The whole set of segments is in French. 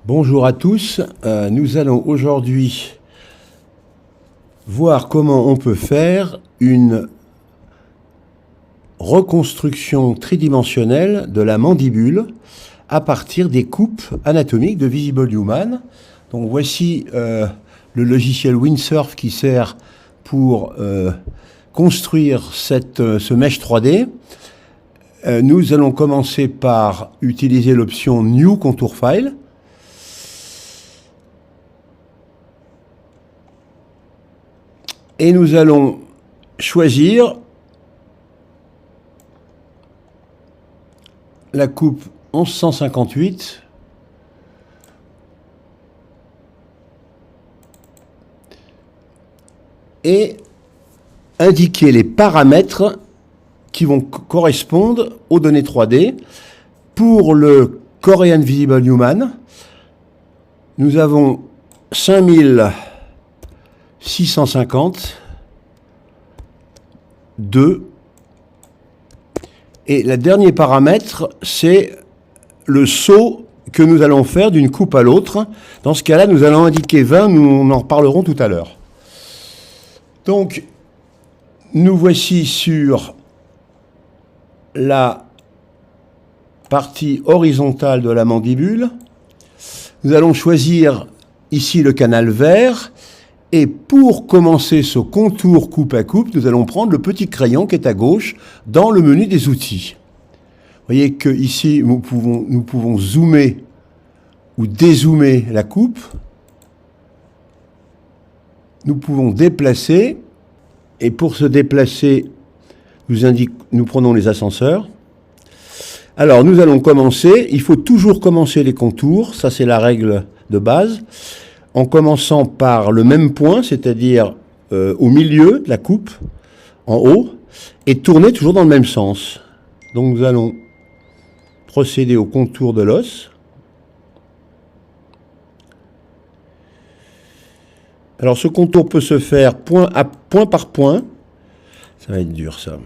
Bonjour à tous, nous allons aujourd'hui voir comment on peut faire une reconstruction tridimensionnelle de la mandibule à partir des coupes anatomiques de Visible Human. Donc voici le logiciel Windsurf qui sert pour construire ce mesh 3D. Nous allons commencer par utiliser l'option New Contour File. Et nous allons choisir la coupe 1158 et indiquer les paramètres qui vont correspondre aux données 3D. Pour le Korean Visible Human, nous avons 5650, 2, et le dernier paramètre, c'est le saut que nous allons faire d'une coupe à l'autre. Dans ce cas-là, nous allons indiquer 20, nous en reparlerons tout à l'heure. Donc, nous voici sur la partie horizontale de la mandibule. Nous allons choisir ici le canal vert. Et pour commencer ce contour coupe à coupe, nous allons prendre le petit crayon qui est à gauche dans le menu des outils. Vous voyez qu'ici, nous pouvons zoomer ou dézoomer la coupe. Nous pouvons déplacer. Et pour se déplacer, nous prenons les ascenseurs. Alors, nous allons commencer. Il faut toujours commencer les contours. Ça, c'est la règle de base. En commençant par le même point, c'est-à-dire au milieu de la coupe, en haut, et tourner toujours dans le même sens. Donc nous allons procéder au contour de l'os. Alors ce contour peut se faire point par point. Ça va être dur ça.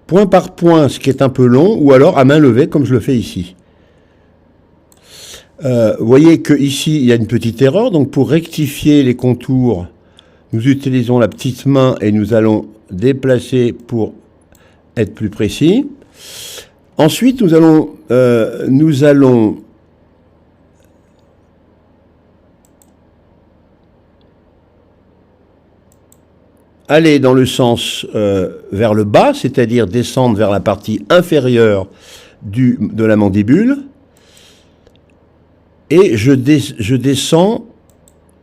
Point par point, ce qui est un peu long, ou alors à main levée, comme je le fais ici. Vous voyez qu'ici, il y a une petite erreur. Donc, pour rectifier les contours, nous utilisons la petite main et nous allons déplacer pour être plus précis. Ensuite, nous allons aller dans le sens vers le bas, c'est-à-dire descendre vers la partie inférieure de la mandibule. Et je descends, vous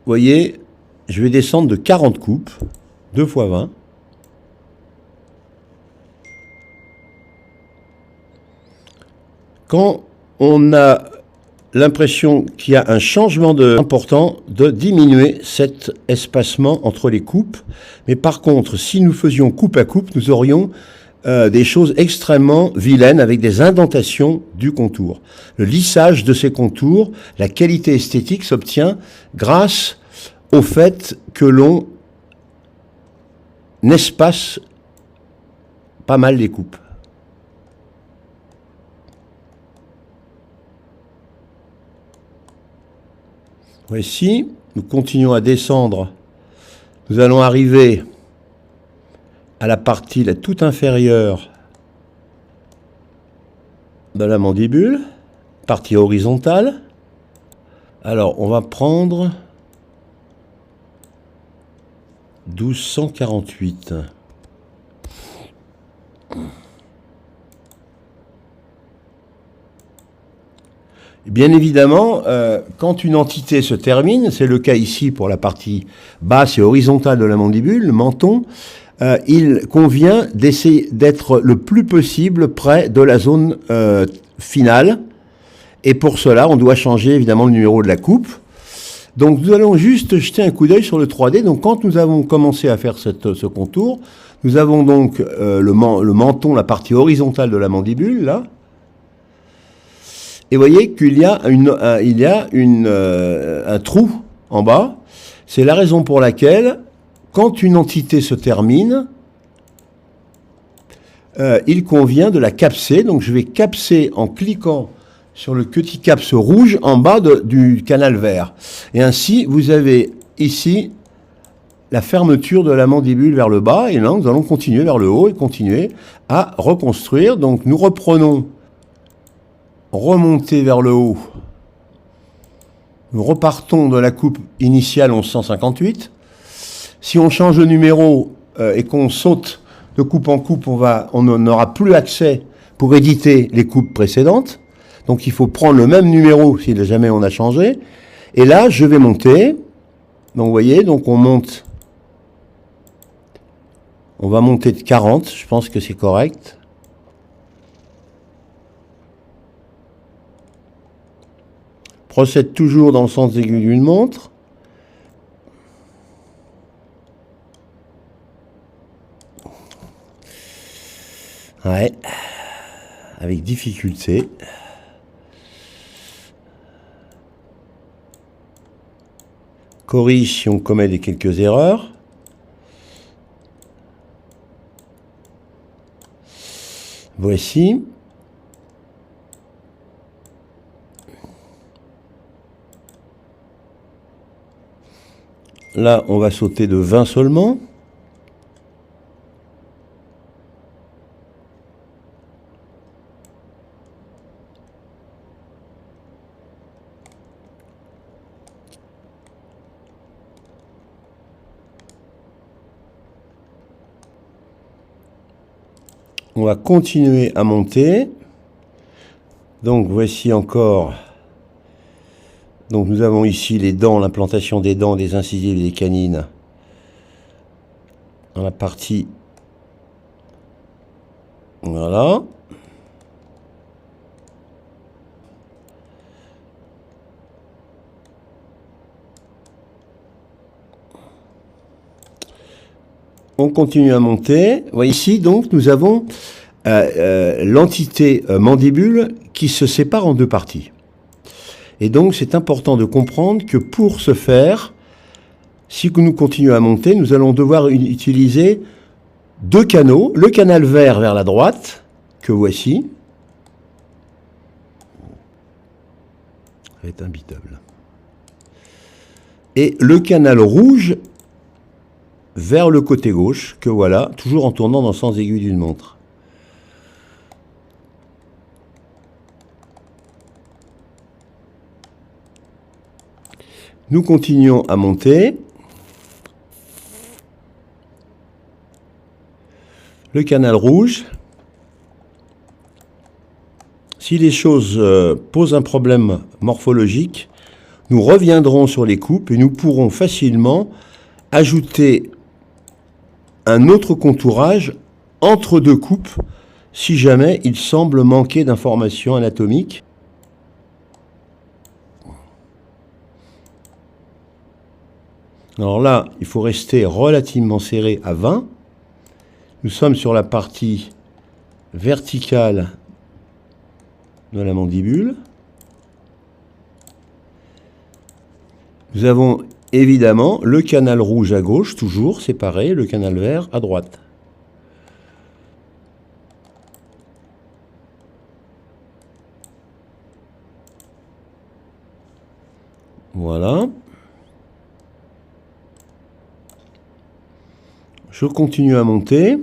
voyez, je vais descendre de 40 coupes, 2 fois 20. Quand on a l'impression qu'il y a un changement important, de diminuer cet espacement entre les coupes. Mais par contre, si nous faisions coupe à coupe, nous aurions des choses extrêmement vilaines avec des indentations du contour. Le lissage de ces contours, la qualité esthétique s'obtient grâce au fait que l'on espace pas mal les coupes. Voici, nous continuons à descendre. Nous allons arriver à la partie la toute inférieure de la mandibule, partie horizontale. Alors, on va prendre 1248. Bien évidemment, quand une entité se termine, c'est le cas ici pour la partie basse et horizontale de la mandibule, le menton, il convient d'essayer d'être le plus possible près de la zone finale. Et pour cela, on doit changer évidemment le numéro de la coupe. Donc nous allons juste jeter un coup d'œil sur le 3D. Donc quand nous avons commencé à faire ce contour, nous avons donc le menton, la partie horizontale de la mandibule, là. Et vous voyez qu'il y a un trou en bas. C'est la raison pour laquelle, quand une entité se termine, il convient de la capser. Donc je vais capser en cliquant sur le cuticapse rouge en bas du canal vert. Et ainsi, vous avez ici la fermeture de la mandibule vers le bas, et là, nous allons continuer vers le haut et continuer à reconstruire. Donc, nous reprenons, remonter vers le haut. Nous repartons de la coupe initiale 1158. Si on change de numéro et qu'on saute de coupe en coupe, on n'aura plus accès pour éditer les coupes précédentes. Donc il faut prendre le même numéro si jamais on a changé. Et là, je vais monter. Donc vous voyez, donc on monte. On va monter de 40, je pense que c'est correct. Procède toujours dans le sens aigu d'une montre. Ouais, avec difficulté. Corrige si on commet quelques erreurs. Voici. Là, on va sauter de 20 seulement. On va continuer à monter. Donc voici encore. Donc nous avons ici les dents, l'implantation des dents, des incisives et des canines. Dans la partie. Voilà. On continue à monter. Vous voyez ici, donc, nous avons l'entité mandibule qui se sépare en deux parties. Et donc, c'est important de comprendre que pour ce faire, si nous continuons à monter, nous allons devoir utiliser deux canaux. Le canal vert vers la droite, que voici. Ça va être imbitable. Et le canal rouge vers le côté gauche, que voilà, toujours en tournant dans le sens aigu d'une montre. Nous continuons à monter. Le canal rouge. Si les choses posent un problème morphologique, nous reviendrons sur les coupes et nous pourrons facilement ajouter un autre contourage entre deux coupes si jamais il semble manquer d'informations anatomiques. Alors là, il faut rester relativement serré à 20. Nous sommes sur la partie verticale de la mandibule. Nous avons évidemment le canal rouge à gauche, toujours séparé, le canal vert à droite. Voilà. Je continue à monter.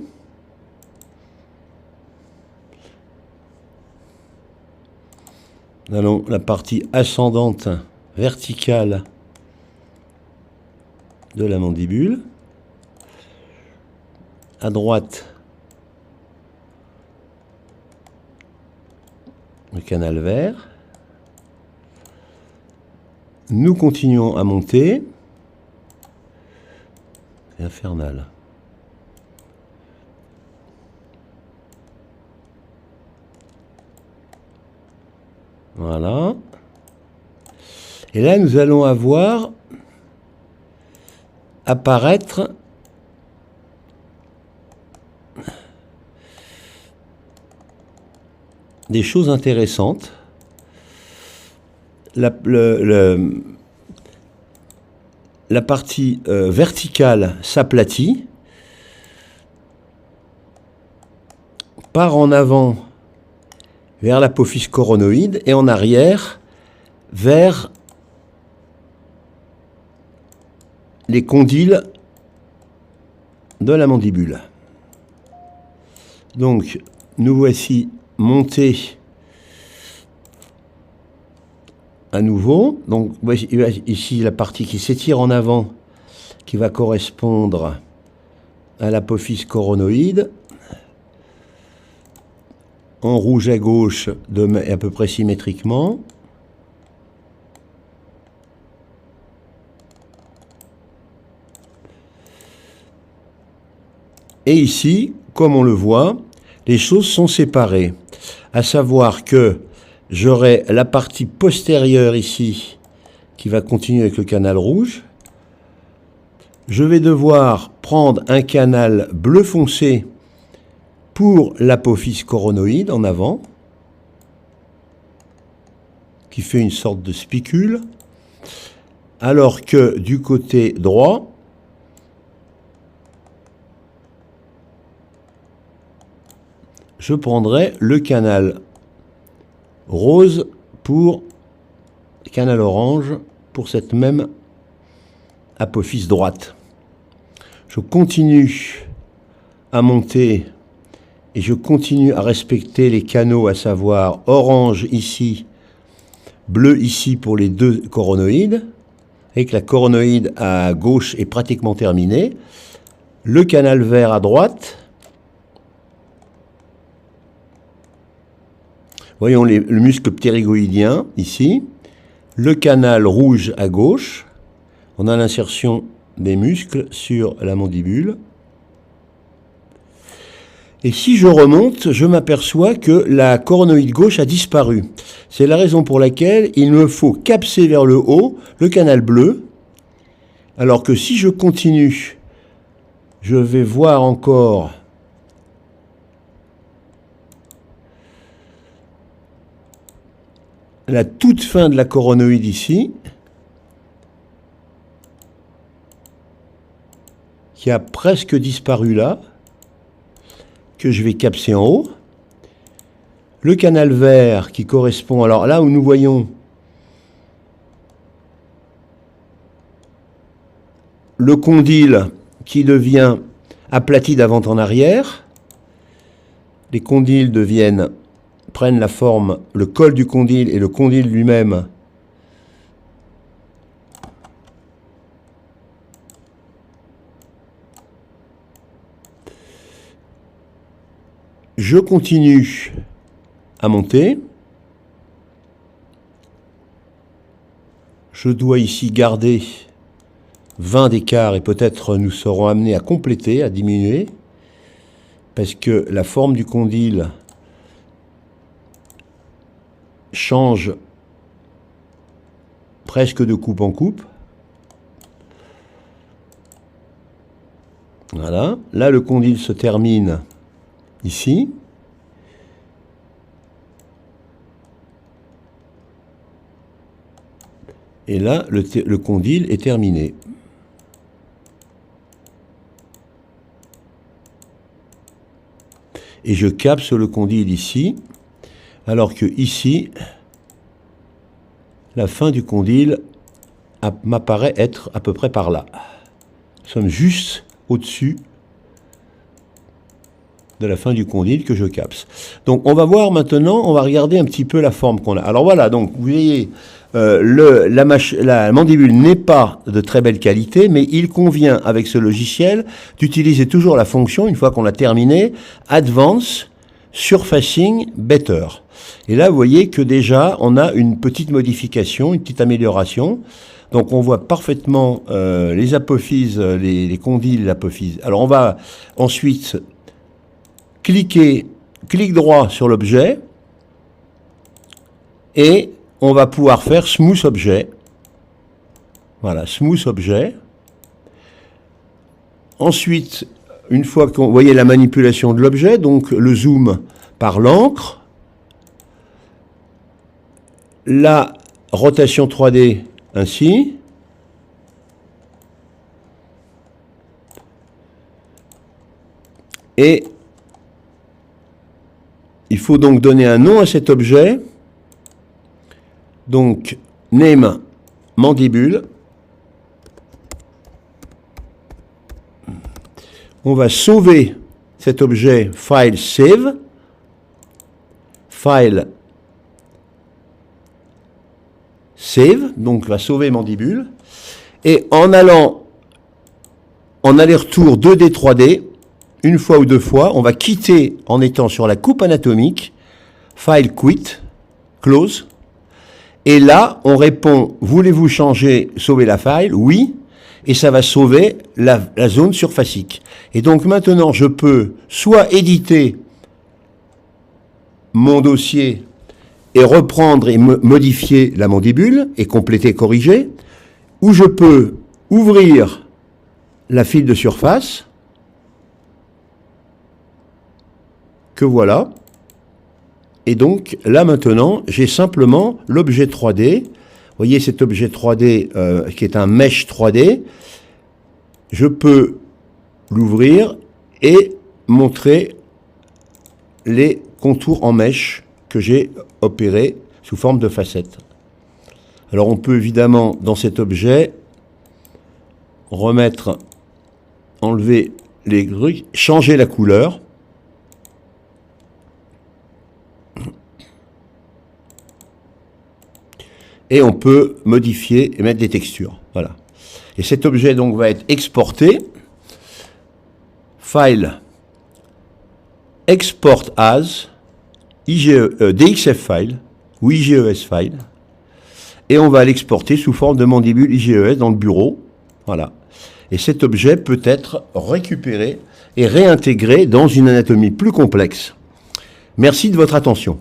Nous allons la partie ascendante verticale de la mandibule. À droite, le canal vert. Nous continuons à monter. C'est infernal. Voilà. Et là, nous allons avoir apparaître des choses intéressantes. La partie verticale s'aplatit, part en avant vers l'apophyse coronoïde et en arrière vers les condyles de la mandibule. Donc, nous voici montés à nouveau. Donc, voici ici la partie qui s'étire en avant, qui va correspondre à l'apophyse coronoïde. En rouge à gauche, à peu près symétriquement. Et ici, comme on le voit, les choses sont séparées. À savoir que j'aurai la partie postérieure ici, qui va continuer avec le canal rouge. Je vais devoir prendre un canal bleu foncé pour l'apophyse coronoïde en avant, qui fait une sorte de spicule, alors que du côté droit, je prendrai le canal rose pour canal orange pour cette même apophyse droite. Je continue à monter et je continue à respecter les canaux, à savoir orange ici, bleu ici pour les deux coronoïdes, et que la coronoïde à gauche est pratiquement terminée. Le canal vert à droite. Voyons le muscle ptérygoïdien ici. Le canal rouge à gauche. On a l'insertion des muscles sur la mandibule. Et si je remonte, je m'aperçois que la coronoïde gauche a disparu. C'est la raison pour laquelle il me faut capser vers le haut le canal bleu. Alors que si je continue, je vais voir encore la toute fin de la coronoïde ici, qui a presque disparu là, que je vais capser en haut. Le canal vert qui correspond, alors là où nous voyons le condyle qui devient aplati d'avant en arrière, les condyles prennent la forme, le col du condyle et le condyle lui-même je continue à monter. Je dois ici garder 20 d'écart et peut-être nous serons amenés à compléter, à diminuer, parce que la forme du condyle change presque de coupe en coupe. Voilà. Là, le condyle se termine ici. Et là, le condyle est terminé. Et je capse le condyle ici, alors que ici, la fin du condyle m'apparaît être à peu près par là. Nous sommes juste au-dessus de la fin du condyle que je capse. Donc on va voir maintenant, on va regarder un petit peu la forme qu'on a. Alors voilà, donc vous voyez, la mandibule n'est pas de très belle qualité, mais il convient avec ce logiciel d'utiliser toujours la fonction, une fois qu'on l'a terminé, Advance Surfacing Better. Et là, vous voyez que déjà, on a une petite modification, une petite amélioration. Donc on voit parfaitement les apophyses, les condyles, l'apophyse. Alors on va ensuite clic droit sur l'objet et on va pouvoir faire Smooth Objet. Voilà, Smooth Objet. Ensuite, une fois qu'on voyait la manipulation de l'objet, donc le zoom par l'encre, la rotation 3D ainsi, et il faut donc donner un nom à cet objet. Donc, name mandibule. On va sauver cet objet file save. File save, donc va sauver mandibule. Et en allant en aller-retour 2D, 3D, une fois ou deux fois, on va quitter en étant sur la coupe anatomique, file quit, close. Et là, on répond, voulez-vous changer, sauver la file? Oui. Et ça va sauver la zone surfacique. Et donc maintenant, je peux soit éditer mon dossier et reprendre et modifier la mandibule et compléter, corriger, ou je peux ouvrir la file de surface, que voilà. Et donc, là maintenant, j'ai simplement l'objet 3D. Vous voyez cet objet 3D qui est un mesh 3D. Je peux l'ouvrir et montrer les contours en mesh que j'ai opérés sous forme de facettes. Alors, on peut évidemment, dans cet objet, enlever les trucs, changer la couleur. Et on peut modifier et mettre des textures. Voilà. Et cet objet donc va être exporté. File export as DXF file ou IGES file. Et on va l'exporter sous forme de mandibule IGES dans le bureau. Voilà. Et cet objet peut être récupéré et réintégré dans une anatomie plus complexe. Merci de votre attention.